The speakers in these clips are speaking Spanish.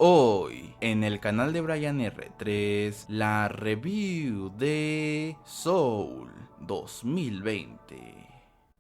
Hoy, en el canal de Brian R3, la review de Soul 2020.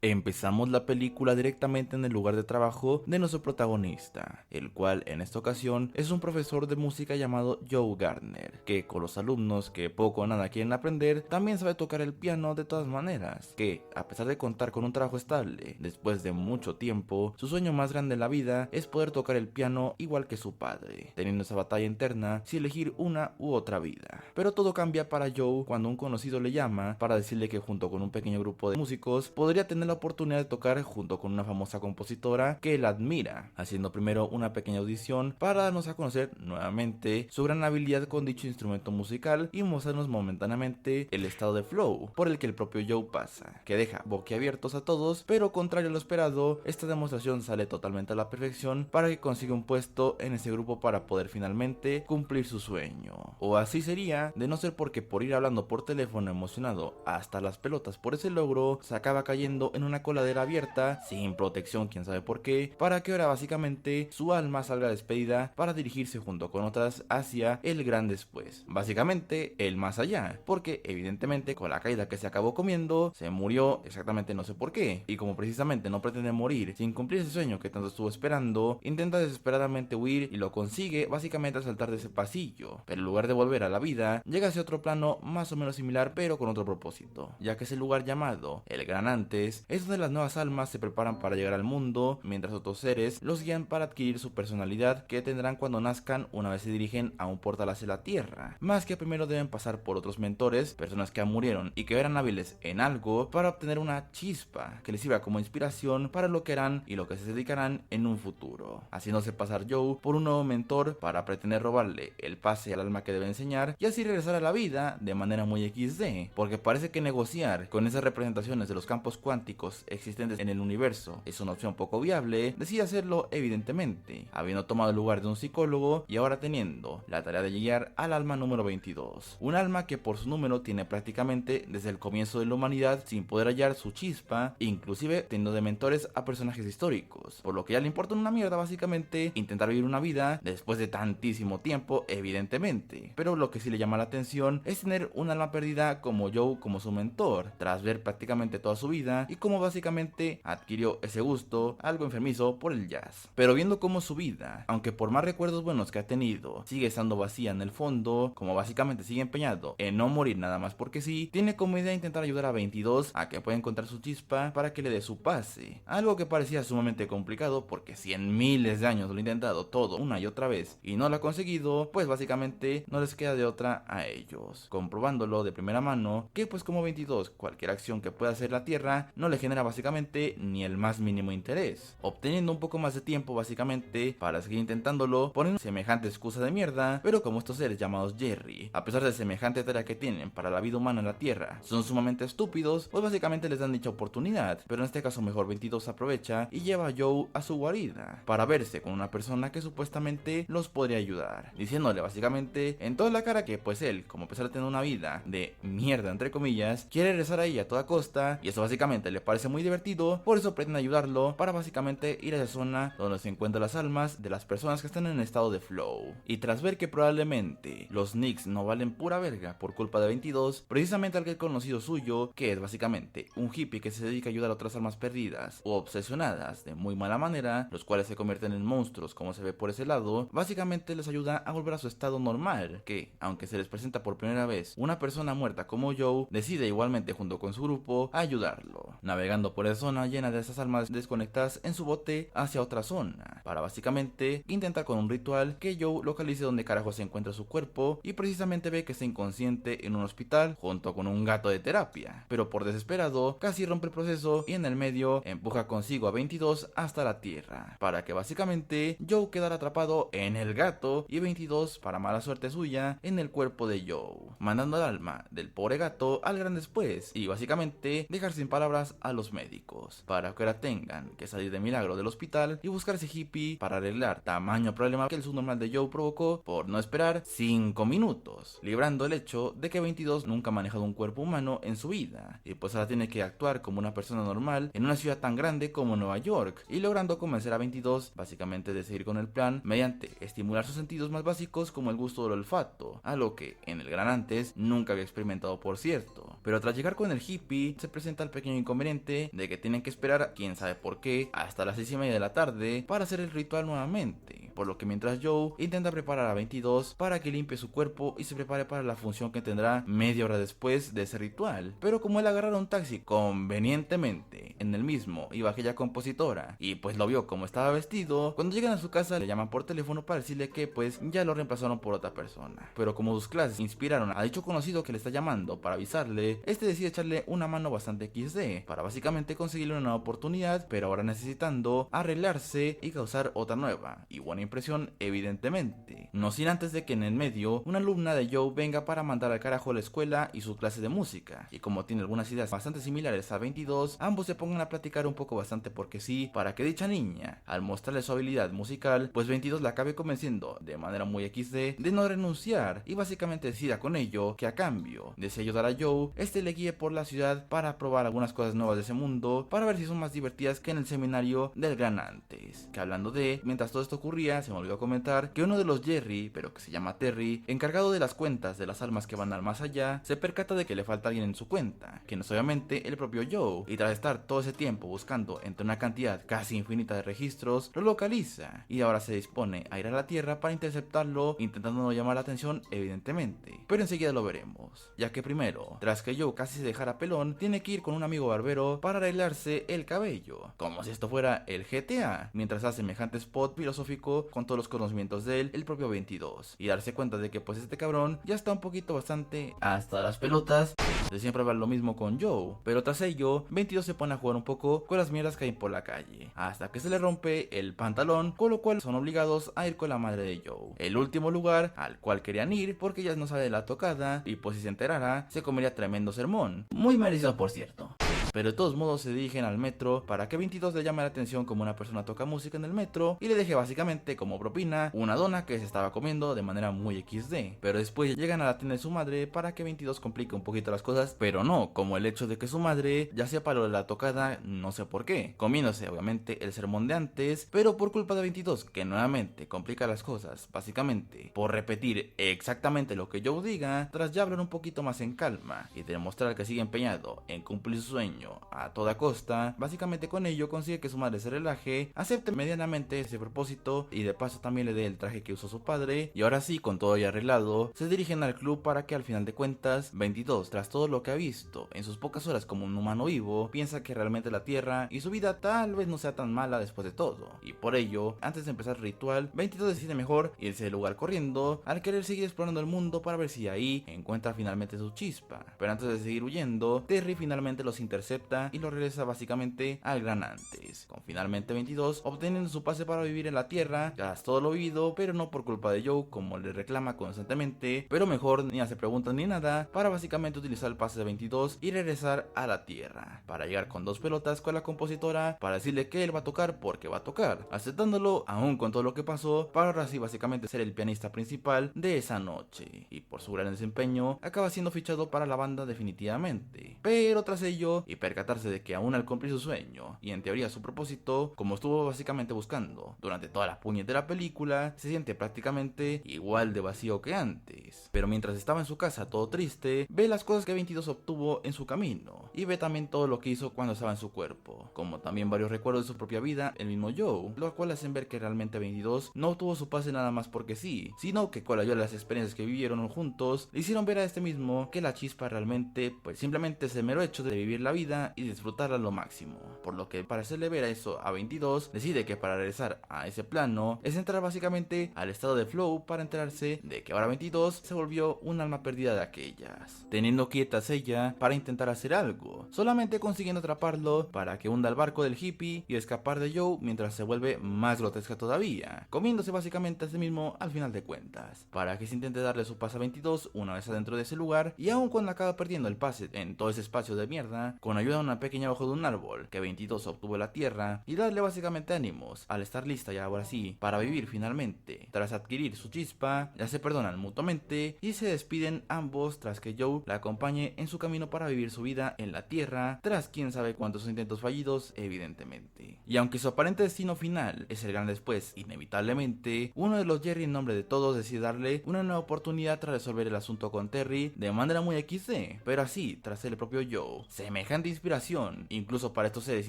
Empezamos la película directamente en el lugar de trabajo de nuestro protagonista, el cual en esta ocasión es un profesor de música llamado Joe Gardner, que con los alumnos que poco o nada quieren aprender, también sabe tocar el piano de todas maneras, que a pesar de contar con un trabajo estable, después de mucho tiempo, su sueño más grande en la vida es poder tocar el piano igual que su padre, teniendo esa batalla interna si elegir una u otra vida. Pero todo cambia para Joe cuando un conocido le llama para decirle que junto con un pequeño grupo de músicos podría tener la oportunidad de tocar junto con una famosa compositora que él admira, haciendo primero una pequeña audición para darnos a conocer nuevamente su gran habilidad con dicho instrumento musical y mostrarnos momentáneamente el estado de flow por el que el propio Joe pasa, que deja boquiabiertos a todos, pero contrario a lo esperado, esta demostración sale totalmente a la perfección para que consiga un puesto en ese grupo para poder finalmente cumplir su sueño. O así sería, de no ser porque por ir hablando por teléfono emocionado hasta las pelotas por ese logro, se acaba cayendo en una coladera abierta, sin protección, quién sabe por qué, para que ahora básicamente su alma salga despedida para dirigirse junto con otras hacia el gran después, básicamente el más allá, porque evidentemente con la caída que se acabó comiendo, se murió exactamente no sé por qué, y como precisamente no pretende morir sin cumplir ese sueño que tanto estuvo esperando, intenta desesperadamente huir y lo consigue básicamente al saltar de ese pasillo, pero en lugar de volver a la vida, llega hacia otro plano más o menos similar pero con otro propósito, ya que ese lugar llamado el Gran Antes es donde las nuevas almas se preparan para llegar al mundo, mientras otros seres los guían para adquirir su personalidad que tendrán cuando nazcan una vez se dirigen a un portal hacia la Tierra, más que primero deben pasar por otros mentores, personas que murieron y que eran hábiles en algo para obtener una chispa que les sirva como inspiración para lo que harán y lo que se dedicarán en un futuro, haciéndose pasar Joe por un nuevo mentor para pretender robarle el pase al alma que debe enseñar y así regresar a la vida de manera muy XD, porque parece que negociar con esas representaciones de los campos cuánticos existentes en el universo es una opción poco viable, decide hacerlo evidentemente, habiendo tomado el lugar de un psicólogo y ahora teniendo la tarea de llegar al alma número 22, un alma que por su número tiene prácticamente desde el comienzo de la humanidad sin poder hallar su chispa, inclusive teniendo de mentores a personajes históricos, por lo que ya le importa una mierda básicamente intentar vivir una vida después de tantísimo tiempo evidentemente, pero lo que sí le llama la atención es tener un alma perdida como Joe como su mentor, tras ver prácticamente toda su vida y cómo básicamente adquirió ese gusto, algo enfermizo, por el jazz. Pero viendo cómo su vida, aunque por más recuerdos buenos que ha tenido, sigue estando vacía en el fondo, como básicamente sigue empeñado en no morir nada más porque sí, tiene como idea intentar ayudar a 22 a que pueda encontrar su chispa para que le dé su pase. Algo que parecía sumamente complicado porque si en miles de años lo ha intentado todo una y otra vez y no lo ha conseguido, pues básicamente no les queda de otra a ellos, comprobándolo de primera mano que pues como 22 cualquier acción que pueda hacer la Tierra no le genera básicamente ni el más mínimo interés, obteniendo un poco más de tiempo básicamente para seguir intentándolo, poniendo semejante excusa de mierda, pero como estos seres llamados Jerry, a pesar de semejante tarea que tienen para la vida humana en la Tierra, son sumamente estúpidos, pues básicamente les dan dicha oportunidad, pero en este caso mejor 22 aprovecha y lleva a Joe a su guarida, para verse con una persona que supuestamente los podría ayudar, diciéndole básicamente en toda la cara que pues él, como a pesar de tener una vida de mierda entre comillas, quiere regresar ahí a toda costa, y eso básicamente le parece muy divertido, por eso pretende ayudarlo para básicamente ir a esa zona donde se encuentran las almas de las personas que están en estado de flow. Y tras ver que probablemente los Knicks no valen pura verga por culpa de 22, precisamente aquel conocido suyo, que es básicamente un hippie que se dedica a ayudar a otras almas perdidas o obsesionadas de muy mala manera, los cuales se convierten en monstruos como se ve por ese lado, básicamente les ayuda a volver a su estado normal, que aunque se les presenta por primera vez una persona muerta como Joe, decide igualmente junto con su grupo a ayudarlo, navegando por esa zona llena de esas almas desconectadas en su bote hacia otra zona, para básicamente intentar con un ritual que Joe localice donde carajo se encuentra su cuerpo y precisamente ve que está inconsciente en un hospital junto con un gato de terapia, pero por desesperado casi rompe el proceso y en el medio empuja consigo a 22 hasta la tierra, para que básicamente Joe quedara atrapado en el gato y 22, para mala suerte suya, en el cuerpo de Joe, mandando al alma del pobre gato al gran después y básicamente dejar sin palabras a los médicos para que ahora tengan que salir de milagro del hospital y buscarse hippie para arreglar tamaño problema que el subnormal de Joe provocó por no esperar 5 minutos, librando el hecho de que 22 nunca ha manejado un cuerpo humano en su vida y pues ahora tiene que actuar como una persona normal en una ciudad tan grande como Nueva York, y logrando convencer a 22 básicamente de seguir con el plan mediante estimular sus sentidos más básicos como el gusto del olfato, algo que en el gran antes nunca había experimentado por cierto. Pero tras llegar con el hippie se presenta el pequeño inconveniente de que tienen que esperar, quién sabe por qué, hasta las 6:30 de la tarde para hacer el ritual nuevamente, por lo que mientras Joe intenta preparar a 22 para que limpie su cuerpo y se prepare para la función que tendrá media hora después de ese ritual. Pero como él agarrara un taxi convenientemente en el mismo iba aquella compositora y pues lo vio como estaba vestido, cuando llegan a su casa le llaman por teléfono para decirle que pues ya lo reemplazaron por otra persona. Pero como sus clases inspiraron a dicho conocido que le está llamando para avisarle, este decide echarle una mano bastante XD para básicamente conseguirle una nueva oportunidad, pero ahora necesitando arreglarse y causar otra nueva y buena impresión evidentemente. No sin antes de que en el medio una alumna de Joe venga para mandar al carajo la escuela y su clase de música, y como tiene algunas ideas bastante similares a 22, ambos se pongan a platicar un poco bastante porque sí, para que dicha niña, al mostrarle su habilidad musical, pues 22 la acabe convenciendo de manera muy XD de no renunciar y básicamente decida con ello que a cambio de si ayudar a Joe, este le guíe por la ciudad para probar algunas cosas nuevas de ese mundo para ver si son más divertidas que en el seminario del gran antes. Que hablando de, mientras todo esto ocurría, se me olvidó comentar que uno de los Jerry, pero que se llama Terry, encargado de las cuentas de las almas que van al más allá, se percata de que le falta alguien en su cuenta, que no es obviamente el propio Joe, y tras estar todo ese tiempo buscando entre una cantidad casi infinita de registros, lo localiza y ahora se dispone a ir a la Tierra para interceptarlo, intentando no llamar la atención evidentemente, pero enseguida lo veremos, ya que primero, tras que Joe casi se dejara pelón, tiene que ir con un amigo barbero para arreglarse el cabello, como si esto fuera el GTA, mientras hace semejante spot filosófico con todos los conocimientos de él, el propio 22, y darse cuenta de que pues este cabrón ya está un poquito bastante hasta las pelotas de siempre hablar lo mismo con Joe, pero tras ello 22 se pone a jugar un poco con las mierdas que hay por la calle, hasta que se le rompe el pantalón, con lo cual son obligados a ir con la madre de Joe, el último lugar al cual querían ir porque ella no sabe de la tocada y pues si se enterara se comería tremendo sermón, muy merecido por cierto. Pero de todos modos se dirigen al metro para que 22 le llame la atención como una persona toca música en el metro y le deje básicamente como propina una dona que se estaba comiendo de manera muy XD. Pero después llegan a la tienda de su madre para que 22 complique un poquito las cosas, pero no, como el hecho de que su madre ya sepa lo de la tocada, no sé por qué, comiéndose obviamente el sermón de antes, pero por culpa de 22 que nuevamente complica las cosas, básicamente por repetir exactamente lo que Joe diga, tras ya hablar un poquito más en calma y demostrar que sigue empeñado en cumplir su sueño a toda costa, básicamente con ello consigue que su madre se relaje, acepte medianamente ese propósito y de paso también le dé el traje que usó su padre, y ahora sí, con todo ya arreglado, se dirigen al club para que al final de cuentas 22, tras todo lo que ha visto en sus pocas horas como un humano vivo, piensa que realmente la Tierra y su vida tal vez no sea tan mala después de todo, y por ello, antes de empezar el ritual, 22 decide mejor irse del lugar corriendo al querer seguir explorando el mundo para ver si ahí encuentra finalmente su chispa, pero antes de seguir huyendo, Terry finalmente los intercepta y lo regresa básicamente al gran antes, con finalmente 22 obteniendo su pase para vivir en la Tierra tras todo lo vivido, pero no por culpa de Joe como le reclama constantemente, pero mejor ni hace preguntas ni nada para básicamente utilizar el pase de 22 y regresar a la Tierra, para llegar con dos pelotas con la compositora para decirle que él va a tocar porque va a tocar, aceptándolo aún con todo lo que pasó para ahora sí básicamente ser el pianista principal de esa noche, y por su gran desempeño acaba siendo fichado para la banda definitivamente, pero tras ello y percatarse de que aún al cumplir su sueño y en teoría su propósito, como estuvo básicamente buscando durante toda la puñetera película, se siente prácticamente igual de vacío que antes. Pero mientras estaba en su casa todo triste, ve las cosas que 22 obtuvo en su camino y ve también todo lo que hizo cuando estaba en su cuerpo, como también varios recuerdos de su propia vida, el mismo Joe, lo cual hacen ver que realmente 22 no obtuvo su pase nada más porque sí, sino que con la ayuda de las experiencias que vivieron juntos, le hicieron ver a este mismo que la chispa realmente pues simplemente es el mero hecho de vivir la vida y disfrutarla a lo máximo, por lo que para hacerle ver a eso a 22 decide que para regresar a ese plano es entrar básicamente al estado de flow para enterarse de que ahora 22 se volvió un alma perdida de aquellas, teniendo quietas ella para intentar hacer algo, objetivo, solamente consiguiendo atraparlo para que hunda el barco del hippie y escapar de Joe mientras se vuelve más grotesca todavía, comiéndose básicamente a sí mismo al final de cuentas, para que se intente darle su pase a 22 una vez adentro de ese lugar, y aun cuando acaba perdiendo el pase en todo ese espacio de mierda, con ayuda de una pequeña hoja de un árbol que 22 obtuvo de la tierra, y darle básicamente ánimos al estar lista ya ahora sí para vivir finalmente. Tras adquirir su chispa, ya se perdonan mutuamente y se despiden ambos tras que Joe la acompañe en su camino para vivir su vida en la tierra, tras quién sabe cuántos intentos fallidos evidentemente. Y aunque su aparente destino final es el gran después, inevitablemente, uno de los Jerry en nombre de todos decide darle una nueva oportunidad tras resolver el asunto con Terry de manera muy XD, pero así tras el propio Joe. Semejante inspiración, incluso para estos seres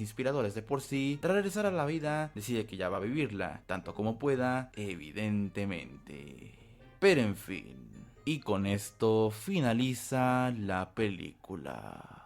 inspiradores de por sí, tras regresar a la vida, decide que ya va a vivirla, tanto como pueda, evidentemente. Pero en fin, y con esto finaliza la película.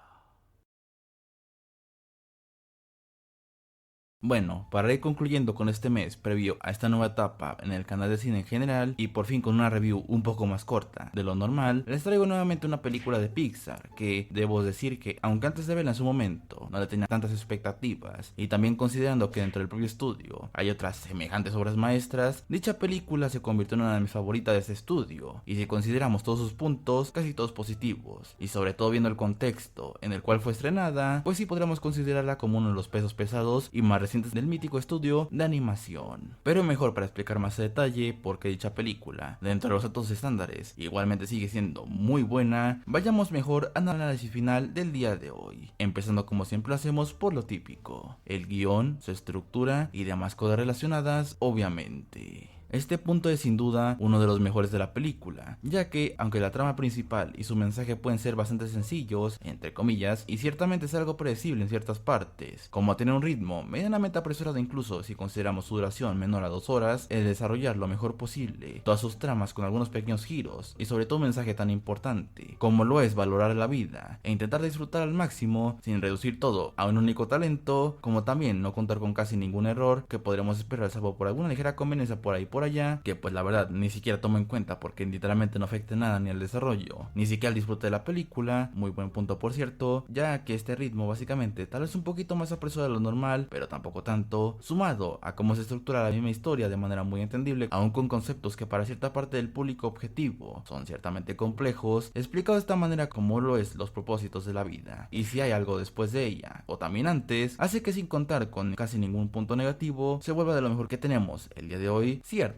Bueno, para ir concluyendo con este mes previo a esta nueva etapa en el canal de cine en general, y por fin con una review un poco más corta de lo normal, les traigo nuevamente una película de Pixar que debo decir que, aunque antes de verla en su momento no le tenía tantas expectativas, y también considerando que dentro del propio estudio hay otras semejantes obras maestras, dicha película se convirtió en una de mis favoritas de este estudio, y si consideramos todos sus puntos, casi todos positivos, y sobre todo viendo el contexto en el cual fue estrenada, pues sí podríamos considerarla como uno de los pesos pesados y más recientes del mítico estudio de animación. Pero mejor para explicar más a detalle por qué dicha película, dentro de los altos estándares, igualmente sigue siendo muy buena, vayamos mejor al análisis final del día de hoy, empezando como siempre lo hacemos por lo típico, el guión, su estructura y demás cosas relacionadas, obviamente. Este punto es sin duda uno de los mejores de la película, ya que aunque la trama principal y su mensaje pueden ser bastante sencillos, entre comillas, y ciertamente es algo predecible en ciertas partes, como tener un ritmo medianamente apresurado incluso si consideramos su duración menor a 2 horas, el desarrollar lo mejor posible todas sus tramas con algunos pequeños giros, y sobre todo un mensaje tan importante como lo es valorar la vida e intentar disfrutar al máximo sin reducir todo a un único talento, como también no contar con casi ningún error que podríamos esperar salvo por alguna ligera conveniencia por ahí por allá, que pues la verdad ni siquiera tomo en cuenta porque literalmente no afecte nada ni al desarrollo, ni siquiera al disfrute de la película. Muy buen punto por cierto, ya que este ritmo básicamente tal vez un poquito más apresurado de lo normal, pero tampoco tanto, sumado a cómo se estructura la misma historia de manera muy entendible, aún con conceptos que para cierta parte del público objetivo son ciertamente complejos, explicado de esta manera como lo es los propósitos de la vida, y si hay algo después de ella, o también antes, hace que sin contar con casi ningún punto negativo, se vuelva de lo mejor que tenemos el día de hoy, ciertamente.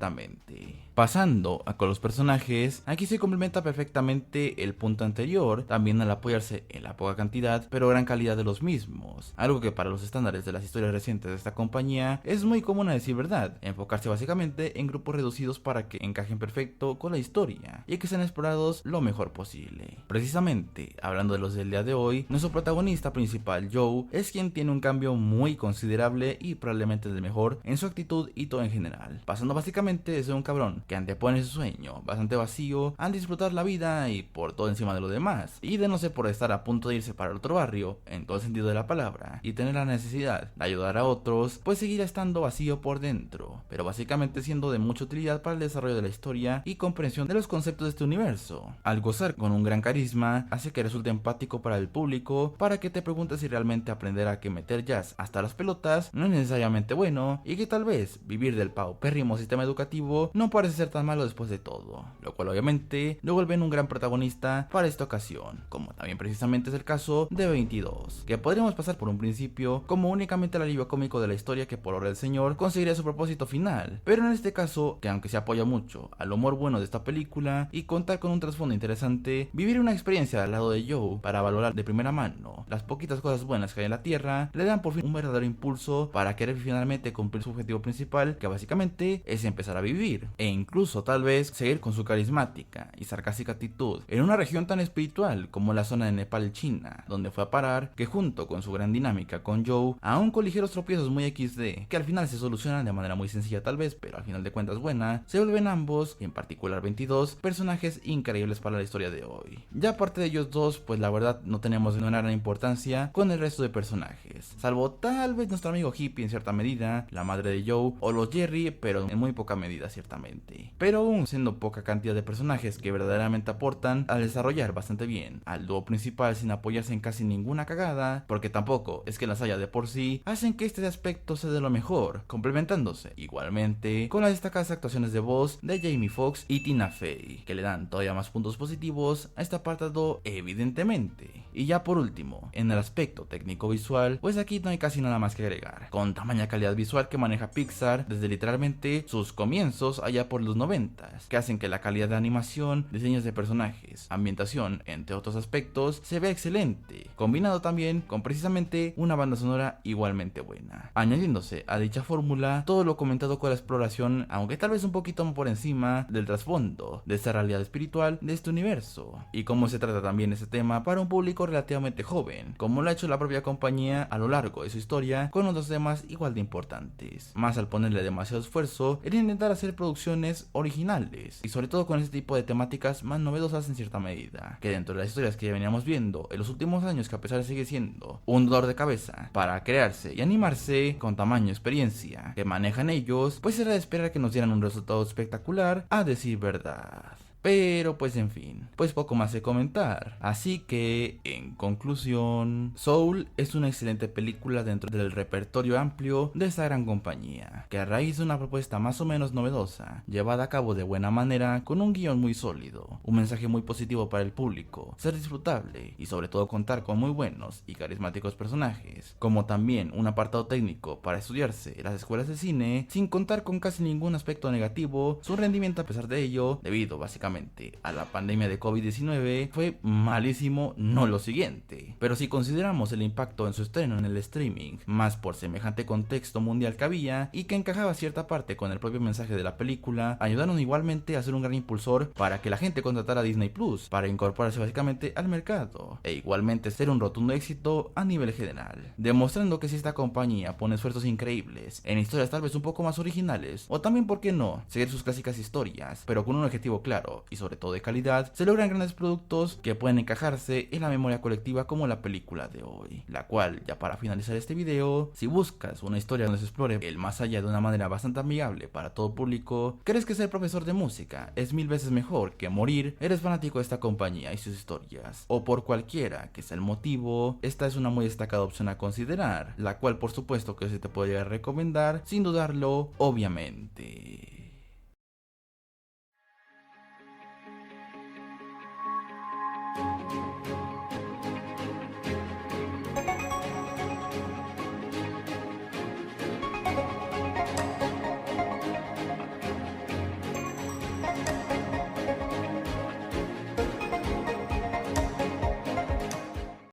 Pasando a con los personajes, aquí se complementa perfectamente el punto anterior, también al apoyarse en la poca cantidad pero gran calidad de los mismos, algo que para los estándares de las historias recientes de esta compañía es muy común a decir verdad, enfocarse básicamente en grupos reducidos para que encajen perfecto con la historia y que sean explorados lo mejor posible. Precisamente, hablando de los del día de hoy, nuestro protagonista principal Joe es quien tiene un cambio muy considerable y probablemente el mejor en su actitud y todo en general, pasando básicamente de ser un cabrón que antepone su sueño bastante vacío a disfrutar la vida y por todo encima de lo demás, y de no ser por estar a punto de irse para el otro barrio en todo el sentido de la palabra y tener la necesidad de ayudar a otros, pues seguirá estando vacío por dentro, pero básicamente siendo de mucha utilidad para el desarrollo de la historia y comprensión de los conceptos de este universo. Al gozar con un gran carisma, hace que resulte empático para el público, para que te preguntes si realmente aprender a que meter jazz hasta las pelotas no es necesariamente bueno, y que tal vez vivir del paupérrimo sistema educativo no parece ser tan malo después de todo, lo cual obviamente lo vuelve en un gran protagonista para esta ocasión, como también precisamente es el caso de 22, que podríamos pasar por un principio como únicamente el alivio cómico de la historia que por obra del señor conseguiría su propósito final, pero en este caso, que aunque se apoya mucho al humor bueno de esta película y contar con un trasfondo interesante, vivir una experiencia al lado de Joe para valorar de primera mano las poquitas cosas buenas que hay en la tierra, le dan por fin un verdadero impulso para querer finalmente cumplir su objetivo principal, que básicamente es empezar a vivir, e incluso tal vez seguir con su carismática y sarcástica actitud en una región tan espiritual como la zona de Nepal, China, donde fue a parar, que junto con su gran dinámica con Joe, aún con ligeros tropiezos muy XD, que al final se solucionan de manera muy sencilla tal vez, pero al final de cuentas buena, se vuelven ambos, y en particular 22, personajes increíbles para la historia de hoy. Ya aparte de ellos dos, pues la verdad no tenemos una gran importancia con el resto de personajes, salvo tal vez nuestro amigo Hippie en cierta medida, la madre de Joe, o los Jerry, pero en muy poca poca medida ciertamente, pero aún siendo poca cantidad de personajes que verdaderamente aportan al desarrollar bastante bien al dúo principal sin apoyarse en casi ninguna cagada, porque tampoco es que las haya de por sí, hacen que este aspecto sea de lo mejor, complementándose igualmente con las destacadas actuaciones de voz de Jamie Foxx y Tina Fey, que le dan todavía más puntos positivos a este apartado evidentemente. Y ya por último, en el aspecto técnico visual, pues aquí no hay casi nada más que agregar, con tamaña calidad visual que maneja Pixar desde literalmente sus comienzos allá por los 90s, que hacen que la calidad de animación, diseños de personajes, ambientación, entre otros aspectos, se vea excelente, combinado también con precisamente una banda sonora igualmente buena, añadiéndose a dicha fórmula todo lo comentado con la exploración, aunque tal vez un poquito por encima del trasfondo de esta realidad espiritual de este universo, y cómo se trata también ese tema para un público relativamente joven, como lo ha hecho la propia compañía a lo largo de su historia con otros temas igual de importantes, más al ponerle demasiado esfuerzo en intentar hacer producciones originales, y sobre todo con este tipo de temáticas más novedosas en cierta medida, que dentro de las historias que ya veníamos viendo en los últimos años, que a pesar de sigue siendo un dolor de cabeza para crearse y animarse con tamaño experiencia que manejan ellos, pues era de esperar que nos dieran un resultado espectacular, a decir verdad. Pero pues en fin, pues poco más de comentar. Así que, en conclusión, Soul es una excelente película dentro del repertorio amplio de esta gran compañía, que a raíz de una propuesta más o menos novedosa, llevada a cabo de buena manera, con un guión muy sólido, un mensaje muy positivo para el público, ser disfrutable y sobre todo contar con muy buenos y carismáticos personajes, como también un apartado técnico para estudiarse en las escuelas de cine, sin contar con casi ningún aspecto negativo, su rendimiento a pesar de ello, debido básicamente a la pandemia de COVID-19, fue malísimo, no lo siguiente. Pero si consideramos el impacto en su estreno en el streaming, más por semejante contexto mundial que había y que encajaba cierta parte con el propio mensaje de la película, ayudaron igualmente a ser un gran impulsor para que la gente contratara Disney Plus para incorporarse básicamente al mercado, e igualmente ser un rotundo éxito a nivel general, demostrando que si esta compañía pone esfuerzos increíbles en historias tal vez un poco más originales, o también por qué no, seguir sus clásicas historias, pero con un objetivo claro y sobre todo de calidad, se logran grandes productos que pueden encajarse en la memoria colectiva como la película de hoy, la cual, ya para finalizar este video, si buscas una historia donde se explore el más allá de una manera bastante amigable para todo público, crees que ser profesor de música es 1000 veces mejor que morir, eres fanático de esta compañía y sus historias, o por cualquiera que sea el motivo, esta es una muy destacada opción a considerar, la cual por supuesto que se te puede recomendar sin dudarlo, obviamente.